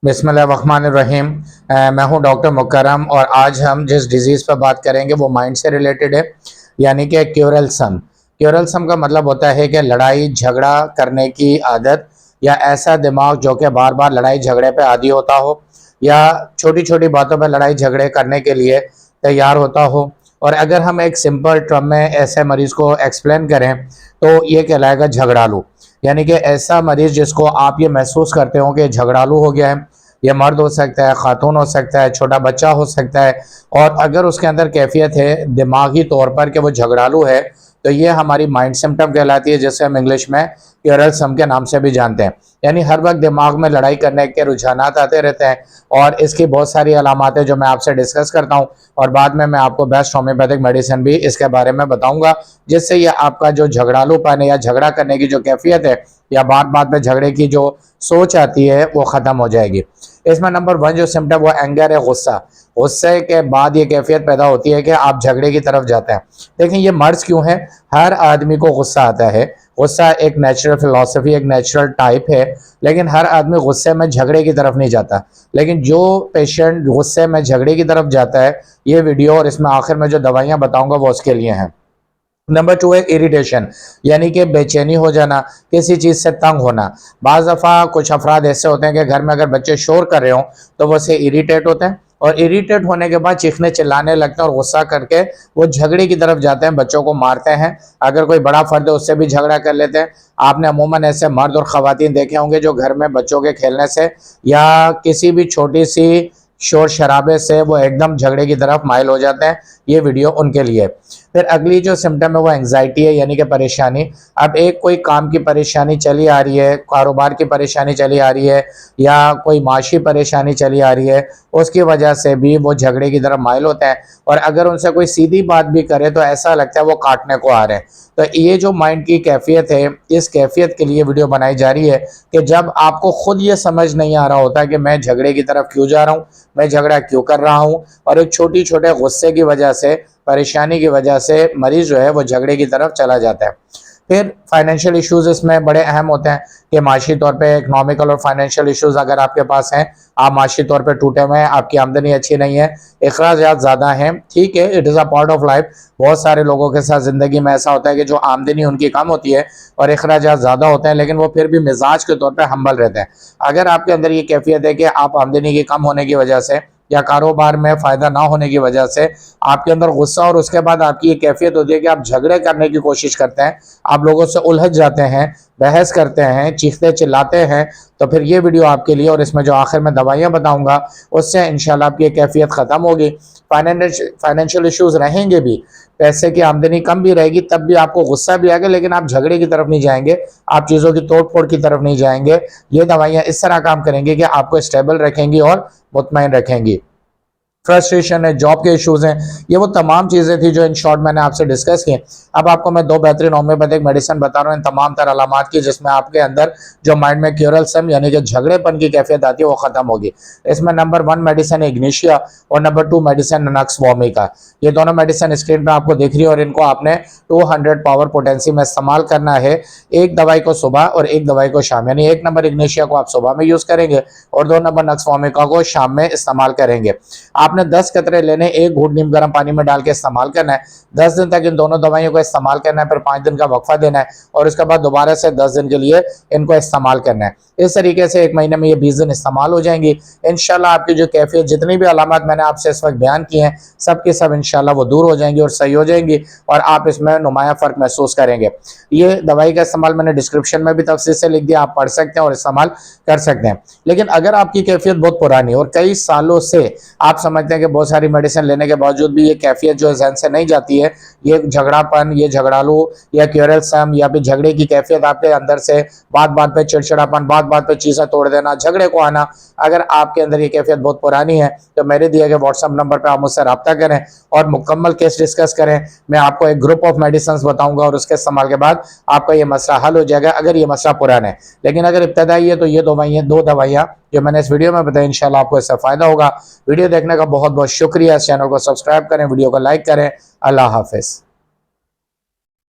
बिस्मिल्लाहिर्रहमानिर्रहीम। मैं हूं डॉक्टर मुकर्रम और आज हम जिस डिज़ीज़ पर बात करेंगे वो माइंड से रिलेटेड है, यानी कि क्यूरलसम। क्यूरलसम का मतलब होता है कि लड़ाई झगड़ा करने की आदत, या ऐसा दिमाग जो कि बार बार लड़ाई झगड़े पे आदी होता हो, या छोटी छोटी बातों पर लड़ाई झगड़े करने के लिए तैयार होता हो। और अगर हम एक सिंपल टर्म में ऐसे मरीज़ को एक्सप्लेन करें तो ये कहलाएगा झगड़ालू। यानी कि ऐसा मरीज़ जिसको आप ये महसूस करते हो कि झगड़ालू हो गया है। ये मर्द हो सकता है, खातून हो सकता है, छोटा बच्चा हो सकता है। और अगर उसके अंदर कैफियत है दिमागी तौर पर कि वो झगड़ालू है, तो ये हमारी माइंड सिम्टम कहलाती है, जिसे हम इंग्लिश में क्यूरलसम के नाम से भी जानते हैं। यानी हर वक्त दिमाग में लड़ाई करने के रुझानात आते रहते हैं। और इसकी बहुत सारी अलामात है जो मैं आपसे डिस्कस करता हूँ, और बाद में मैं आपको बेस्ट होम्योपैथिक मेडिसिन भी इसके बारे में बताऊंगा, जिससे ये आपका जो झगड़ालूपन है या झगड़ा करने की जो कैफियत है या बात बात में झगड़े की जो सोच आती है वो ख़त्म हो जाएगी। इसमें नंबर 1 जो सिम्टम वो एंगर है, गुस्सा। गुस्से के बाद ये कैफियत पैदा होती है कि आप झगड़े की तरफ जाते हैं। देखें ये मर्ज क्यों है, हर आदमी को गुस्सा आता है। गुस्सा एक नेचुरल फिलॉसफी, एक नेचुरल टाइप है, लेकिन हर आदमी गुस्से में झगड़े की तरफ नहीं जाता। लेकिन जो पेशेंट गुस्से में झगड़े की तरफ जाता है, ये वीडियो और इसमें आखिर में जो दवाइयाँ बताऊंगा वो उसके लिए हैं। नंबर 2 है इरिटेशन, यानी कि बेचैनी हो जाना, किसी चीज़ से तंग होना। बाज़ दफ़ा कुछ अफराद ऐसे होते हैं कि घर में अगर बच्चे शोर कर रहे हों तो वो से इरिटेट होते हैं, और इरिटेट होने के बाद चीखने चिल्लाने लगते हैं और गुस्सा करके वो झगड़े की तरफ जाते हैं, बच्चों को मारते हैं। अगर कोई बड़ा फर्द है उससे भी झगड़ा कर लेते हैं। आपने अमूमन ऐसे मर्द और ख़वातीन देखे होंगे जो घर में बच्चों के खेलने से या किसी भी छोटी सी शोर शराबे से वो एकदम झगड़े की तरफ माइल हो जाते हैं। ये वीडियो उनके लिए। फिर अगली जो सिम्टम है वो एंग्जाइटी है, यानी कि परेशानी। अब एक कोई काम की परेशानी चली आ रही है, कारोबार की परेशानी चली आ रही है, या कोई माशी परेशानी चली आ रही है, उसकी वजह से भी वो झगड़े की तरफ माइल होते हैं। और अगर उनसे कोई सीधी बात भी करे तो ऐसा लगता है वो काटने को आ रहे हैं। तो ये जो माइंड की कैफियत है, इस कैफियत के लिए वीडियो बनाई जा रही है कि जब आपको खुद ये समझ नहीं आ रहा होता कि मैं झगड़े की तरफ क्यों जा रहा हूँ, मैं झगड़ा क्यों कर रहा हूँ, और एक छोटी छोटे गुस्से की वजह से, परेशानी की वजह से मरीज जो है वो झगड़े की तरफ चला जाता है। फिर फाइनेंशियल इश्यूज इसमें बड़े अहम होते हैं कि माशी तौर पे इकोनॉमिकल और फाइनेंशियल इश्यूज अगर आपके पास हैं, आप माशी तौर पे टूटे हुए हैं, आपकी आमदनी अच्छी नहीं है, अखराजात ज़्यादा हैं। ठीक है, it is a part of life. बहुत सारे लोगों के साथ ज़िंदगी में ऐसा होता है कि जो आमदनी उनकी कम होती है और अखराजात ज़्यादा होते हैं, लेकिन वो फिर भी मिजाज के तौर पर हम्बल रहते हैं। अगर आपके अंदर ये कैफियत है कि आप आमदनी की कम होने की वजह से या कारोबार में फ़ायदा ना होने की वजह से आपके अंदर गुस्सा, और उसके बाद आपकी ये कैफियत होती है कि आप झगड़े करने की कोशिश करते हैं, आप लोगों से उलझ जाते हैं, बहस करते हैं, चीखते चिल्लाते हैं, तो फिर ये वीडियो आपके लिए। और इसमें जो आखिर में दवाइयाँ बताऊंगा उससे इंशाल्लाह आपकी कैफियत ख़त्म होगी। फाइनेंशियल इश्यूज रहेंगे भी, पैसे की आमदनी कम भी रहेगी, तब भी आपको गुस्सा भी आएगा, लेकिन आप झगड़े की तरफ नहीं जाएंगे, आप चीज़ों की तोड़ फोड़ की तरफ नहीं जाएंगे। ये दवाइयाँ इस तरह काम करेंगी कि आपको स्टेबल रखेंगी और मुतमईन रखेंगी। फ्रस्ट्रेशन है, जॉब के इश्यूज हैं, ये वो तमाम चीज़ें थी जो इन शॉर्ट मैंने आपसे डिस्कस की। अब आपको मैं 2 बेहतरीन होम्योपैथिक मेडिसिन बता रहा हूँ इन तमाम तर अलामात की, जिसमें आपके अंदर जो माइंड में क्यूरलसम यानी कि झगड़ेपन की कैफियत आती है वो ख़त्म होगी। इसमें नंबर 1 मेडिसिन इग्निशिया और नंबर 2 मेडिसिन नक्स वोमिका। ये दोनों मेडिसिन स्क्रीन पर आपको दिख रही है, और इनको आपने 200 पावर पोटेंसी में इस्तेमाल करना है। एक दवाई को सुबह और एक दवाई को शाम, यानी 1 नंबर इग्निशिया को आप सुबह में यूज़ करेंगे और 2 नंबर नक्स वोमिका को शाम में इस्तेमाल करेंगे। आपने 10 कतरे लेने, 1 घूंट नीम गर्म पानी में डाल के इस्तेमाल करना है। 10 दिन तक इन दोनों दवाइयों को इस्तेमाल करना है, फिर 5 दिन का वक्फा देना है, और उसके बाद दोबारा से 10 दिन के लिए इनको इस्तेमाल करना है। इस तरीके से 1 महीने में ये 20 दिन इस्तेमाल हो जाएंगी। इंशाल्लाह आपकी जो कैफियत, जितनी भी अलामत मैंने आपसे इस वक्त बयान की हैं, सब के सब इंशाल्लाह वो दूर हो जाएंगी और सही हो जाएंगी, और आप इसमें नुमाया फ़र्क महसूस करेंगे। ये दवाई का इस्तेमाल मैंने डिस्क्रिप्शन में भी तफसील से लिख दिया, आप पढ़ सकते हैं और इस्तेमाल कर सकते हैं। लेकिन अगर आपकी कैफियत बहुत पुरानी और कई सालों से आप समझते हैं कि बहुत सारी मेडिसिन लेने के बावजूद भी ये कैफियत जो है जहन से नहीं जाती है, ये झगड़ापन, ये झगड़ालू या क्यूरलसम या फिर झगड़े की कैफियत आपके अंदर से, बात बात पे चिड़चिड़ापन, बात बात पे चीज़ें तोड़ देना, झगड़े को आना, अगर आपके अंदर ये कैफियत बहुत पुरानी है तो मेरे दिए गए व्हाट्सअप नंबर पर आप मुझसे रब्ता करें और मुकम्मल केस डिस्कस करें। मैं आपको एक ग्रुप ऑफ मेडिसिन बताऊंगा और उसके इस्तेमाल के बाद आपका ये मसला हल हो जाएगा, अगर ये मसला पुराना है। लेकिन अगर इब्तदाई है तो ये 2 दवाइयाँ जो मैंने इस वीडियो में बताया, इंशाल्लाह आपको इससे फ़ायदा होगा। वीडियो देखने का बहुत बहुत शुक्रिया। इस चैनल को सब्सक्राइब करें, वीडियो को लाइक करें। अल्लाह हाफिज़।